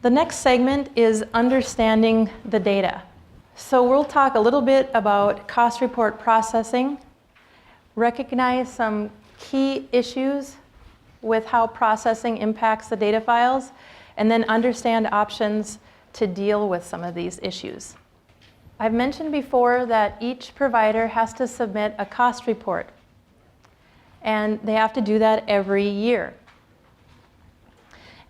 The next segment is understanding the data. So we'll talk a little bit about cost report processing, recognize some key issues with how processing impacts the data files, and then understand options to deal with some of these issues. I've mentioned before that each provider has to submit a cost report, and they have to do that every year.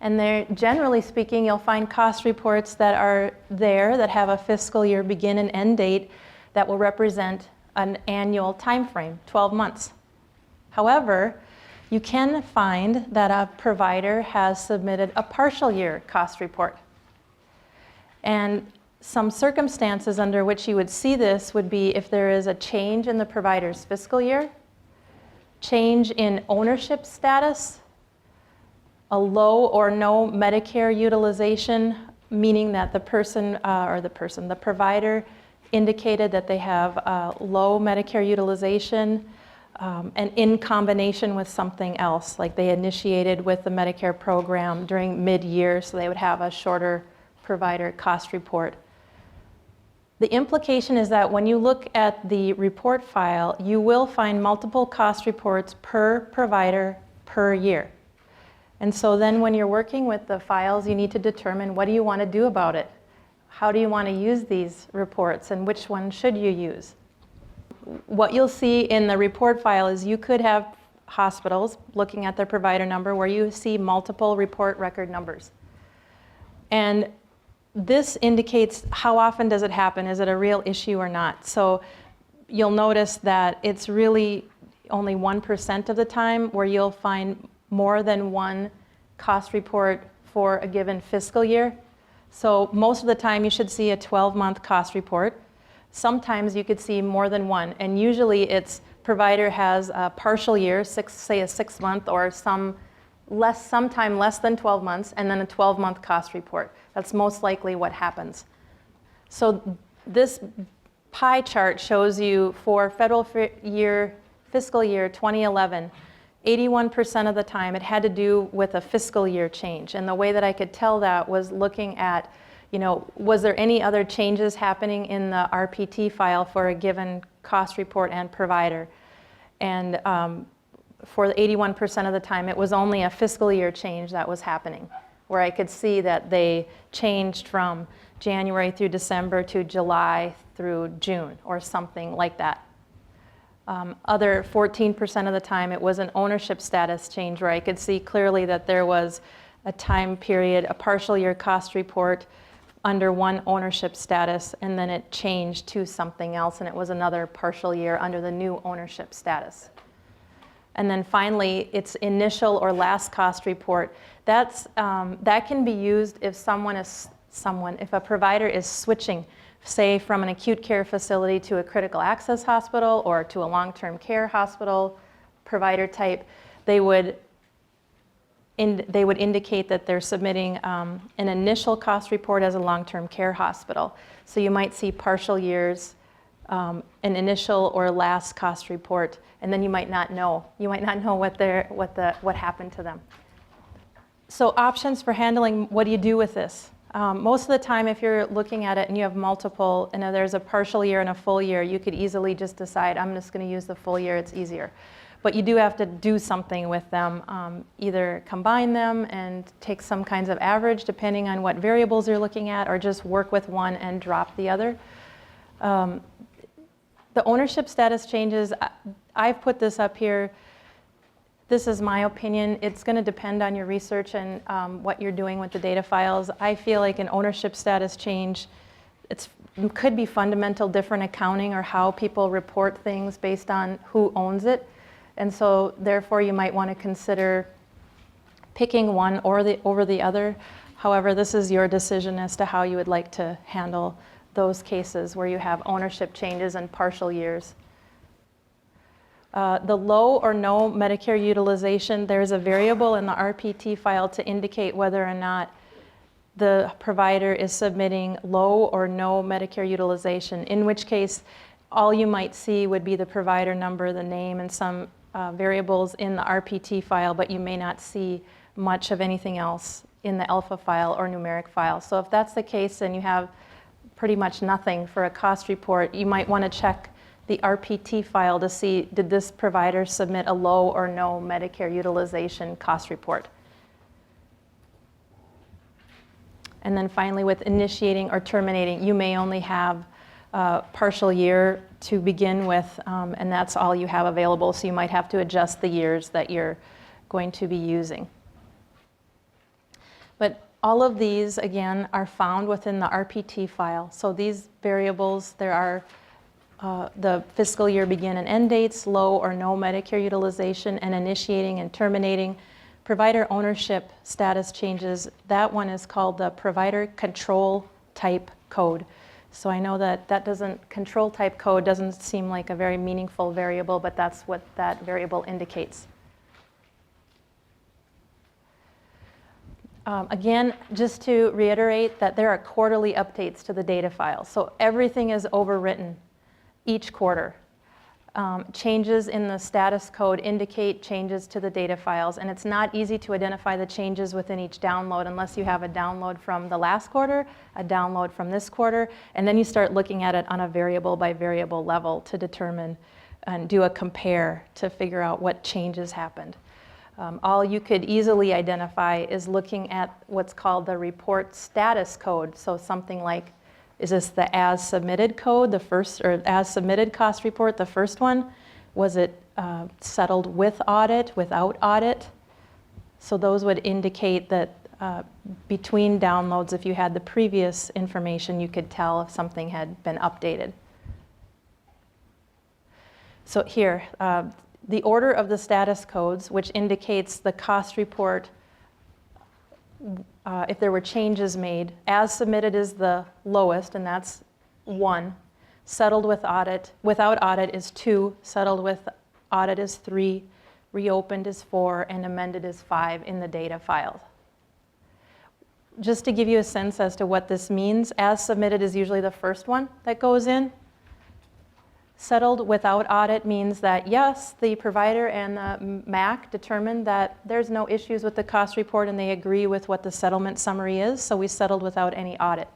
And they're, generally speaking, you'll find cost reports that are there that have a fiscal year begin and end date that will represent an annual time frame, 12 months. However, you can find that a provider has submitted a partial year cost report. And some circumstances under which you would see this would be if there is a change in the provider's fiscal year, change in ownership status, a low or no Medicare utilization, meaning that the provider indicated that they have low Medicare utilization, and in combination with something else, like they initiated with the Medicare program during mid-year, so they would have a shorter provider cost report. The implication is that when you look at the report file, you will find multiple cost reports per provider per year. And so then when you're working with the files, you need to determine what do you want to do about it? How do you want to use these reports, and which one should you use? What you'll see in the report file is you could have hospitals looking at their provider number where you see multiple report record numbers. And this indicates how often does it happen? Is it a real issue or not? So you'll notice that it's really only 1% of the time where you'll find more than one cost report for a given fiscal year. So most of the time you should see a 12-month cost report. Sometimes you could see more than one, and usually it's provider has a partial year, say a 6-month or sometime less than 12 months, and then a 12-month cost report. That's most likely what happens. So this pie chart shows you for federal fiscal year 2011, 81% of the time it had to do with a fiscal year change. And the way that I could tell that was looking at, was there any other changes happening in the RPT file for a given cost report and provider? And for the 81% of the time, it was only a fiscal year change that was happening, where I could see that they changed from January through December to July through June or something like that. Other 14% of the time, it was an ownership status change where I could see clearly that there was a time period, a partial year cost report under one ownership status, and then it changed to something else, and it was another partial year under the new ownership status. And then finally, it's initial or last cost report. That can be used if if a provider is switching, say from an acute care facility to a critical access hospital or to a long-term care hospital provider type. They would indicate that they're submitting an initial cost report as a long-term care hospital. So you might see partial years, an initial or last cost report, and then you might not know. You might not know what happened to them. So options for handling, what do you do with this? Most of the time, if you're looking at it and you have multiple, and there's a partial year and a full year, you could easily just decide, I'm just going to use the full year, it's easier. But you do have to do something with them, either combine them and take some kinds of average depending on what variables you're looking at, or just work with one and drop the other. The ownership status changes, I've put this up here. This is my opinion. It's going to depend on your research and what you're doing with the data files. I feel like an ownership status change, it could be fundamental different accounting or how people report things based on who owns it. And so therefore you might want to consider picking one over the other. However, this is your decision as to how you would like to handle those cases where you have ownership changes and partial years. The low or no Medicare utilization, there's a variable in the RPT file to indicate whether or not the provider is submitting low or no Medicare utilization, in which case all you might see would be the provider number, the name, and some variables in the RPT file, but you may not see much of anything else in the alpha file or numeric file. So if that's the case and you have pretty much nothing for a cost report, you might want to check the RPT file to see, did this provider submit a low or no Medicare utilization cost report? And then finally, with initiating or terminating, you may only have a partial year to begin with, and that's all you have available, so you might have to adjust the years that you're going to be using. But all of these, again, are found within the RPT file. So these variables, there are the fiscal year begin and end dates, low or no Medicare utilization, and initiating and terminating. Provider ownership status changes, that one is called the provider control type code. So I know that control type code doesn't seem like a very meaningful variable, but that's what that variable indicates. Again, just to reiterate that there are quarterly updates to the data file. So everything is overwritten each quarter. Changes in the status code indicate changes to the data files, and it's not easy to identify the changes within each download unless you have a download from the last quarter, a download from this quarter, and then you start looking at it on a variable by variable level to determine and do a compare to figure out what changes happened. All you could easily identify is looking at what's called the report status code. So something like, is this the as submitted code, the first, or as submitted cost report, the first one? Was it settled with audit, without audit? So those would indicate that between downloads, if you had the previous information, you could tell if something had been updated. So here, the order of the status codes, which indicates the cost report, if there were changes made. As submitted is the lowest, and that's 1. Settled with audit, without audit is 2. Settled with audit is 3. Reopened is 4, and amended is 5 in the data file. Just to give you a sense as to what this means, as submitted is usually the first one that goes in. Settled without audit means that, yes, the provider and the MAC determined that there's no issues with the cost report and they agree with what the settlement summary is, so we settled without any audit.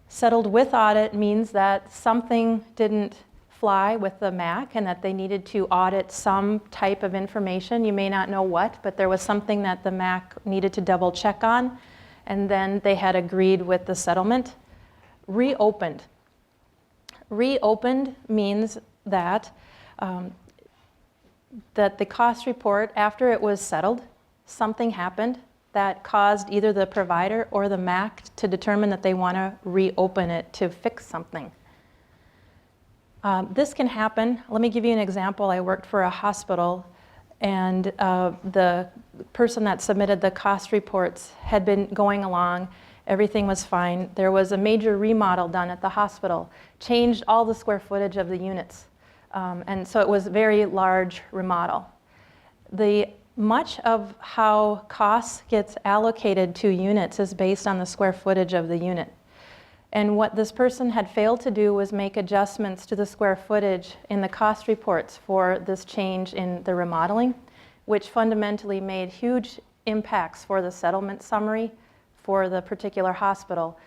Settled with audit means that something didn't fly with the MAC and that they needed to audit some type of information. You may not know what, but there was something that the MAC needed to double check on, and then they had agreed with the settlement. Reopened. Reopened means that that the cost report, after it was settled, something happened that caused either the provider or the MAC to determine that they want to reopen it to fix something. This can happen. Let me give you an example. I worked for a hospital, and the person that submitted the cost reports had been going along. Everything was fine. There was a major remodel done at the hospital, changed all the square footage of the units. And so it was a very large remodel. Much of how costs gets allocated to units is based on the square footage of the unit. And what this person had failed to do was make adjustments to the square footage in the cost reports for this change in the remodeling, which fundamentally made huge impacts for the settlement summary for the particular hospital.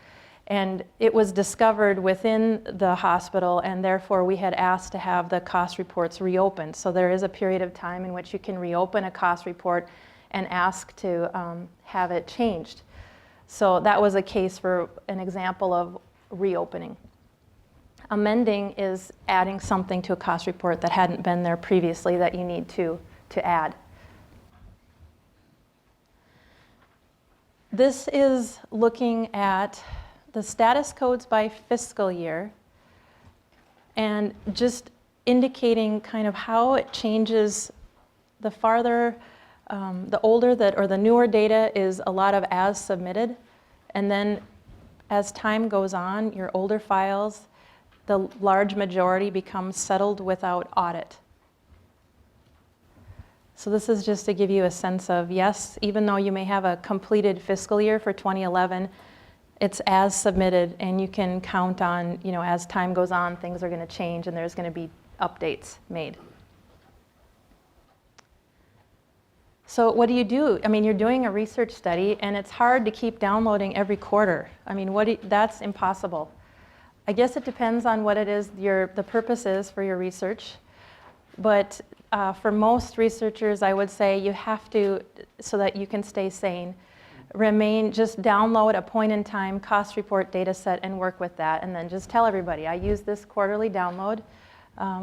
And it was discovered within the hospital, and therefore we had asked to have the cost reports reopened. So there is a period of time in which you can reopen a cost report and ask to have it changed. So that was a case for an example of reopening. Amending is adding something to a cost report that hadn't been there previously that you need to add. This is looking at the status codes by fiscal year and just indicating kind of how it changes. The farther, the older that, or the newer data is a lot of as submitted, and then as time goes on, your older files, the large majority becomes settled without audit. So this is just to give you a sense of, yes, even though you may have a completed fiscal year for 2011, it's as submitted, and you can count on, as time goes on, things are going to change and there's going to be updates made. So what do you do? I mean, you're doing a research study, and it's hard to keep downloading every quarter. I mean, that's impossible. I guess it depends on what it is the purpose is for your research. But for most researchers, I would say you have to, so that you can stay sane, just download a point-in-time cost report data set and work with that, and then just tell everybody, I use this quarterly download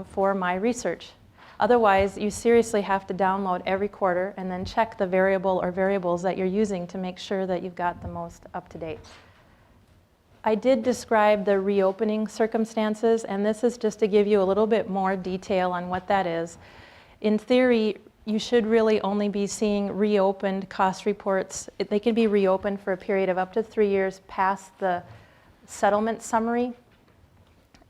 for my research. Otherwise, you seriously have to download every quarter and then check the variable or variables that you're using to make sure that you've got the most up-to-date. I did describe the reopening circumstances, and this is just to give you a little bit more detail on what that is. In theory, you should really only be seeing reopened cost reports. They can be reopened for a period of up to 3 years past the settlement summary,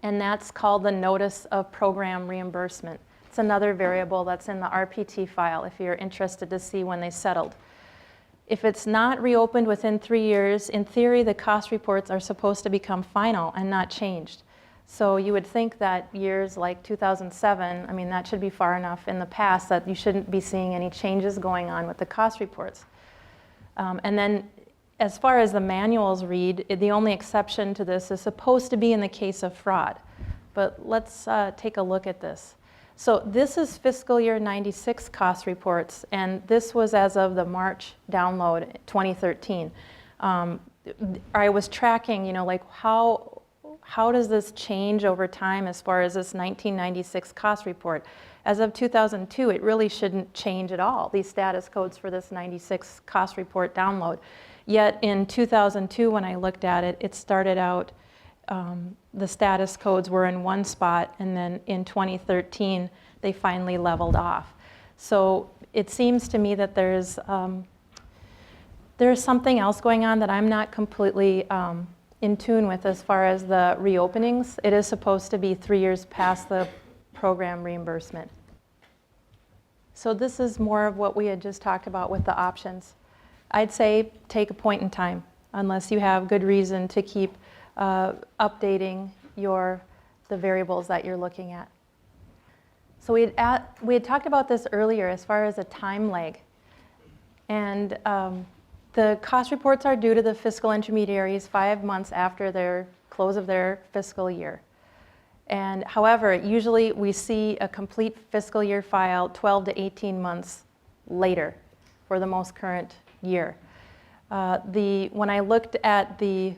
and that's called the Notice of Program Reimbursement. It's another variable that's in the RPT file if you're interested to see when they settled. If it's not reopened within 3 years, in theory, the cost reports are supposed to become final and not changed. So you would think that years like 2007, I mean, that should be far enough in the past that you shouldn't be seeing any changes going on with the cost reports. And then as far as the manuals read, the only exception to this is supposed to be in the case of fraud. But let's take a look at this. So this is fiscal year 96 cost reports, and this was as of the March download 2013. I was tracking, like how does this change over time as far as this 1996 cost report? As of 2002, it really shouldn't change at all, these status codes for this 96 cost report download. Yet in 2002, when I looked at it, it started out, the status codes were in one spot, and then in 2013, they finally leveled off. So it seems to me that there's something else going on that I'm not completely in tune with as far as the reopenings. It is supposed to be 3 years past the program reimbursement. So this is more of what we had just talked about with the options. I'd say take a point in time, unless you have good reason to keep updating the variables that you're looking at. So we had talked about this earlier as far as a time lag. And the cost reports are due to the fiscal intermediaries 5 months after their close of their fiscal year. And however, usually we see a complete fiscal year file 12 to 18 months later for the most current year. When I looked at the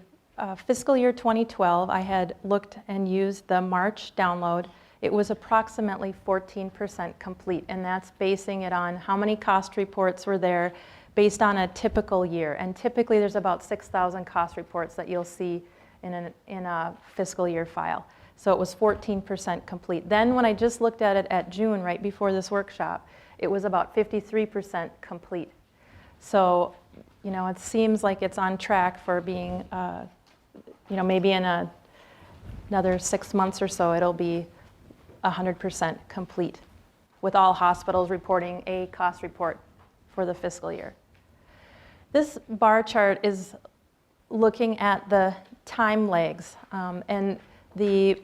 fiscal year 2012, I had looked and used the March download. It was approximately 14% complete, and that's basing it on how many cost reports were there based on a typical year. And typically there's about 6,000 cost reports that you'll see in a fiscal year file. So it was 14% complete. Then when I just looked at it at June, right before this workshop, it was about 53% complete. So, it seems like it's on track for being, maybe in another 6 months or so, it'll be 100% complete, with all hospitals reporting a cost report for the fiscal year. This bar chart is looking at the time lags, and the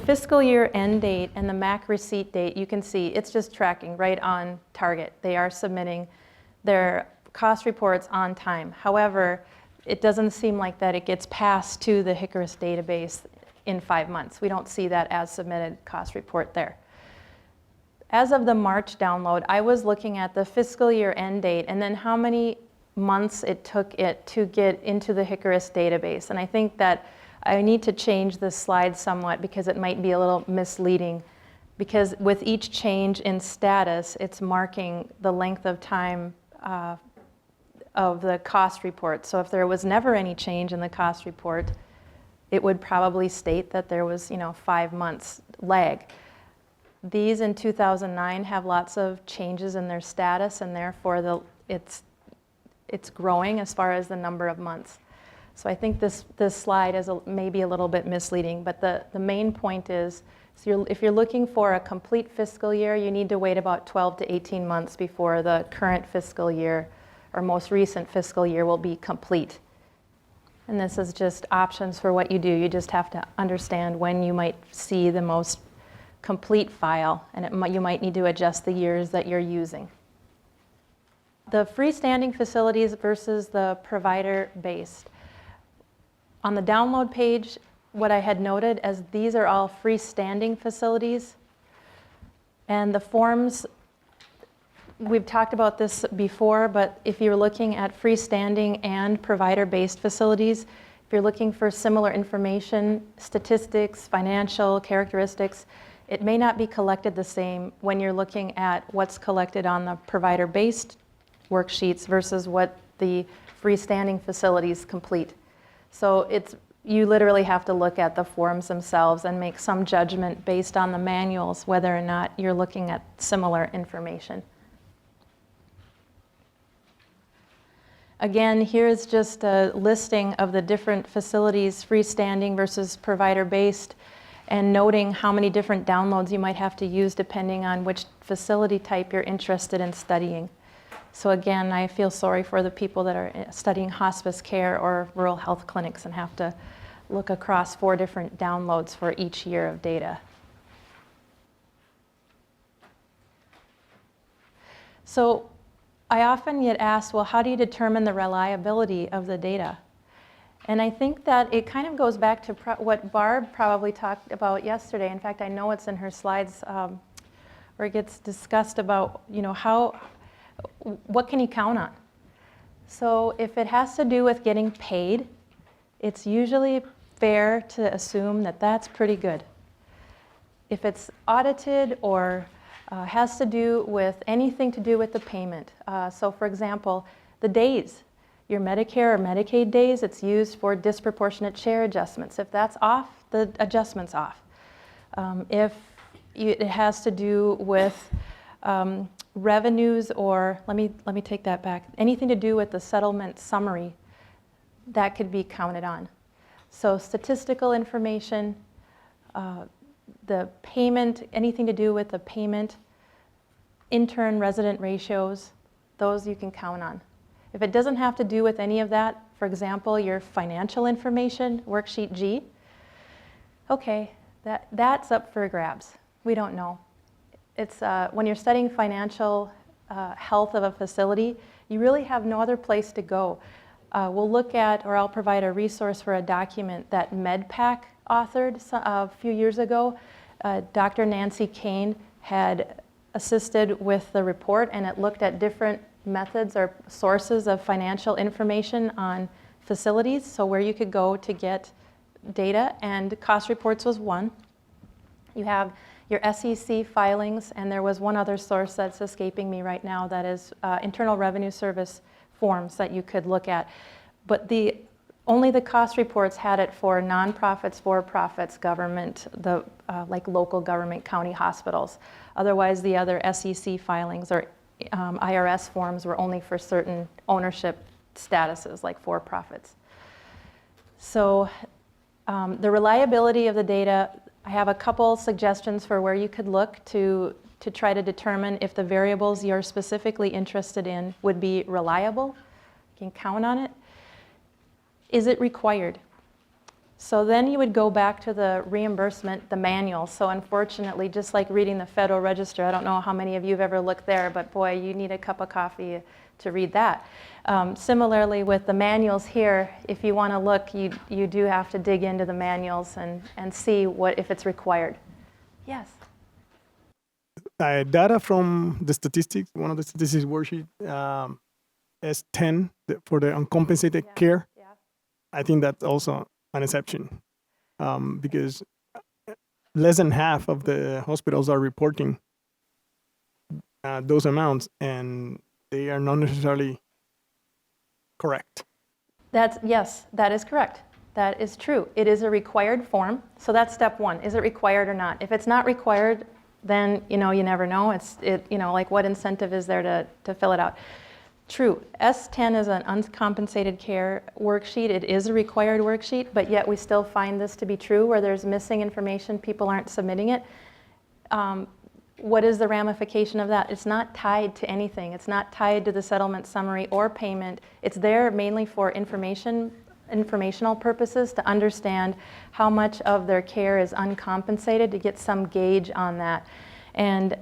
fiscal year end date and the MAC receipt date, you can see it's just tracking right on target. They are submitting their cost reports on time. However, it doesn't seem like that it gets passed to the HICRIS database in 5 months. We don't see that as submitted cost report there. As of the March download, I was looking at the fiscal year end date and then how many months it took it to get into the HICRIS database. And I think that I need to change this slide somewhat because it might be a little misleading, because with each change in status, it's marking the length of time of the cost report. So if there was never any change in the cost report, it would probably state that there was 5 months lag. These in 2009 have lots of changes in their status, and therefore it's growing as far as the number of months. So I think this slide is maybe a little bit misleading, but the main point is, if you're looking for a complete fiscal year, you need to wait about 12 to 18 months before the current fiscal year or most recent fiscal year will be complete. And this is just options for what you do. You just have to understand when you might see the most complete file, and you might need to adjust the years that you're using. The freestanding facilities versus the provider-based. On the download page, what I had noted as these are all freestanding facilities. And the forms, we've talked about this before, but if you're looking at freestanding and provider-based facilities, if you're looking for similar information, statistics, financial characteristics, it may not be collected the same when you're looking at what's collected on the provider-based worksheets versus what the freestanding facilities complete. So you literally have to look at the forms themselves and make some judgment based on the manuals whether or not you're looking at similar information. Again, here's just a listing of the different facilities, freestanding versus provider-based, and noting how many different downloads you might have to use depending on which facility type you're interested in studying. So again, I feel sorry for the people that are studying hospice care or rural health clinics and have to look across 4 different downloads for each year of data. So I often get asked, well, how do you determine the reliability of the data? And I think that it kind of goes back to what Barb probably talked about yesterday. In fact, I know it's in her slides where it gets discussed about, what can you count on? So if it has to do with getting paid, it's usually fair to assume that that's pretty good. If it's audited or has to do with anything to do with the payment. So for example, the days. Your Medicare or Medicaid days, it's used for disproportionate share adjustments. If that's off, the adjustment's off. If it has to do with revenues or, let me take that back, anything to do with the settlement summary, that could be counted on. So statistical information, the payment, anything to do with the payment, intern-resident ratios, those you can count on. If it doesn't have to do with any of that, for example, your financial information, worksheet G, okay, that's up for grabs. We don't know. It's when you're studying financial health of a facility, you really have no other place to go. We'll look at, or I'll provide a resource for a document that MedPAC authored a few years ago. Dr. Nancy Kane had assisted with the report, and it looked at different methods or sources of financial information on facilities, so where you could go to get data, and cost reports was one. You have your SEC filings, and there was one other source that's escaping me right now that is Internal Revenue Service forms that you could look at. But only the cost reports had it for nonprofits, for-profits, government, like local government, county hospitals. Otherwise, the other SEC filings or IRS forms were only for certain ownership statuses, like for-profits. So the reliability of the data, I have a couple suggestions for where you could look to try to determine if the variables you're specifically interested in would be reliable. You can count on it. Is it required? So then you would go back to the reimbursement, the manual. So unfortunately, just like reading the Federal Register, I don't know how many of you have ever looked there, but boy, you need a cup of coffee to read that. Similarly with the manuals here, if you want to look, you do have to dig into the manuals and see if it's required. Yes? Data from the statistics, one of the statistics worksheet, S10 for the uncompensated care. Yeah. I think that's also an exception because less than half of the hospitals are reporting those amounts, and they are not necessarily correct. Yes, that is correct. That is true. It is a required form. So that's step one. Is it required or not? If it's not required, then you never know. Like what incentive is there to fill it out? True. S10 is an uncompensated care worksheet. It is a required worksheet, but yet we still find this to be true where there's missing information, people aren't submitting it. What is the ramification of that? It's not tied to anything. It's not tied to the settlement summary or payment. It's there mainly for informational purposes to understand how much of their care is uncompensated, to get some gauge on that. And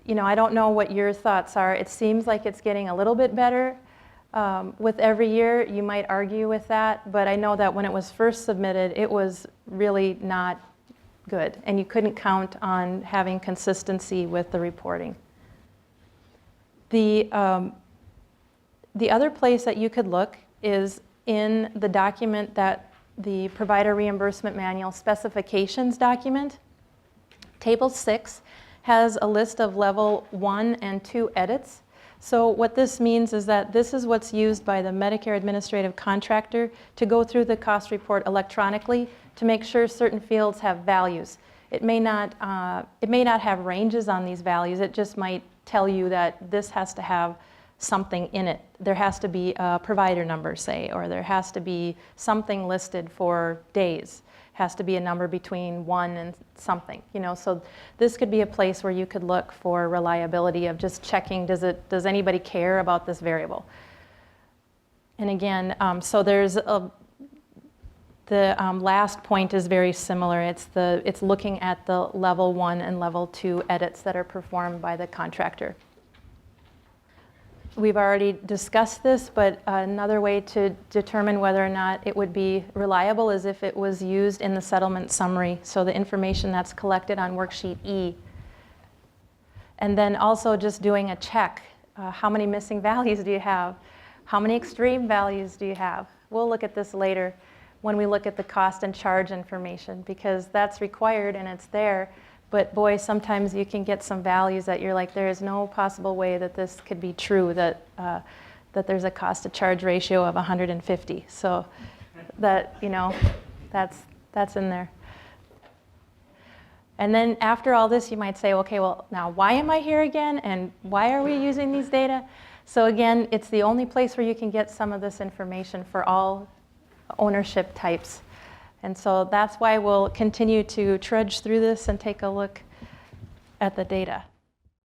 I don't know what your thoughts are. It seems like it's getting a little bit better with every year. You might argue with that, but I know that when it was first submitted, it was really not good, and you couldn't count on having consistency with the reporting. The other place that you could look is in the document that the Provider Reimbursement Manual Specifications document. Table 6 has a list of level 1 and 2 edits. So what this means is that this is what's used by the Medicare Administrative Contractor to go through the cost report electronically to make sure certain fields have values. It may not have ranges on these values. It just might tell you that this has to have something in it. There has to be a provider number, say, or there has to be something listed for days. Has to be a number between 1 and something, So this could be a place where you could look for reliability of just checking, does anybody care about this variable? And again, so there's the last point is very similar. It's looking at the level 1 and level 2 edits that are performed by the contractor. We've already discussed this, but another way to determine whether or not it would be reliable is if it was used in the settlement summary, so the information that's collected on worksheet E. And then also just doing a check. How many missing values do you have? How many extreme values do you have? We'll look at this later when we look at the cost and charge information, because that's required and it's there. But boy, sometimes you can get some values that you're like, there is no possible way that this could be true, that there's a cost to charge ratio of 150. So that, that's in there. And then after all this, you might say, okay, well, now why am I here again? And why are we using these data? So again, it's the only place where you can get some of this information for all ownership types. And so that's why we'll continue to trudge through this and take a look at the data.